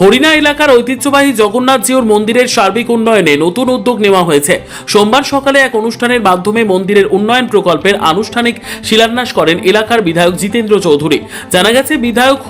হরিণা এলাকার ঐতিহ্যবাহী জগন্নাথ জিউর মন্দিরের সার্বিক উন্নয়নে নতুন উদ্যোগ নেওয়া হয়েছে। সোমবার সকালে এক অনুষ্ঠানের মাধ্যমে মন্দিরের উন্নয়ন প্রকল্পের আনুষ্ঠানিক শিলান্যাস করেন এলাকার বিধায়ক জিতেন্দ্র চৌধুরী। জানা গেছে, বিধায়ক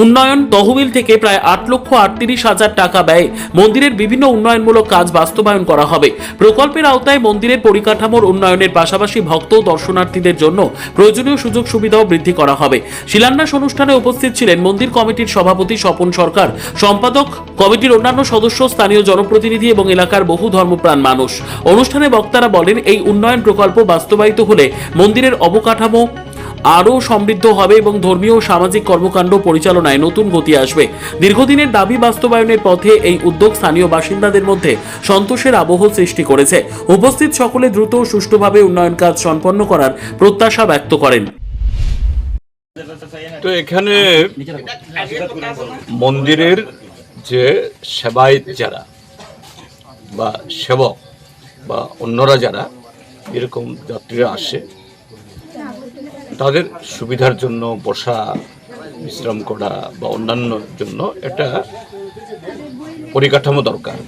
উন্নয়ন তহবিল থেকে প্রায় 8,38,000 টাকা ব্যয়ে মন্দিরের বিভিন্ন উন্নয়নমূলক কাজ বাস্তবায়ন করা হবে। প্রকল্পের আওতায় মন্দিরের পরিকাঠামোর উন্নয়নের পাশাপাশি ভক্ত ও দর্শনার্থীদের জন্য প্রয়োজনীয় সুযোগ সুবিধাও বৃদ্ধি করা হবে। শিলান্যাস অনুষ্ঠানে উপস্থিত ছিলেন মন্দির কমিটির সভাপতি স্বপন সরকার, সম্পাদক, কমিটির অন্যান্য সদস্য, স্থানীয় জনপ্রতিনিধি এবং এলাকার বহু ধর্মপ্রাণ মানুষ। অনুষ্ঠানে বক্তারা বলেন, এই উন্নয়ন প্রকল্প বাস্তবায়িত হলে মন্দিরের অবকাঠামো আরও সমৃদ্ধ হবে এবং ধর্মীয় ও সামাজিক কর্মকাণ্ড পরিচালনায় নতুন গতি আসবে। দীর্ঘদিনের দাবি বাস্তবায়নের পথে এই উদ্যোগ স্থানীয় বাসিন্দাদের মধ্যে সন্তোষের আবহ সৃষ্টি করেছে। উপস্থিত সকলে দ্রুত ও সুষ্ঠুভাবে উন্নয়ন কাজ সম্পন্ন করার প্রত্যাশা ব্যক্ত করেন। তো এখানে মন্দিরের যে সেবায়িত যারা বা সেবক বা অন্যরা যারা এরকম যাত্রীরা আসে, তাদের সুবিধার জন্য বসা, বিশ্রাম করা বা অন্যান্য জন্য একটা পরিকাঠামো দরকার।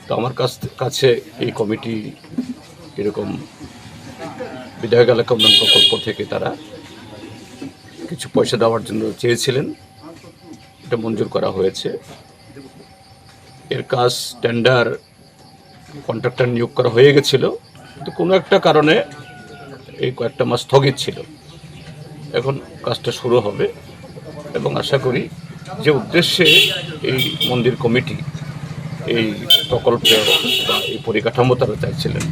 তো আমার কাছে এই কমিটি এরকম বিধায়ক এলাকা উন্নয়ন প্রকল্প থেকে তারা কিছু পয়সা দেওয়ার জন্য চেয়েছিলেন, এটা মঞ্জুর করা হয়েছে। এর কাজ টেন্ডার কন্ট্রাক্টর নিয়োগ করা হয়ে গেছিল, কিন্তু কোনো একটা কারণে এই কয়েকটা মাস স্থগিত ছিল। এখন কাজটা শুরু হবে এবং আশা করি যে উদ্দেশ্যে এই মন্দির কমিটি এই প্রকল্পে বা এই পরিকাঠামো তারা চাইছিলেন,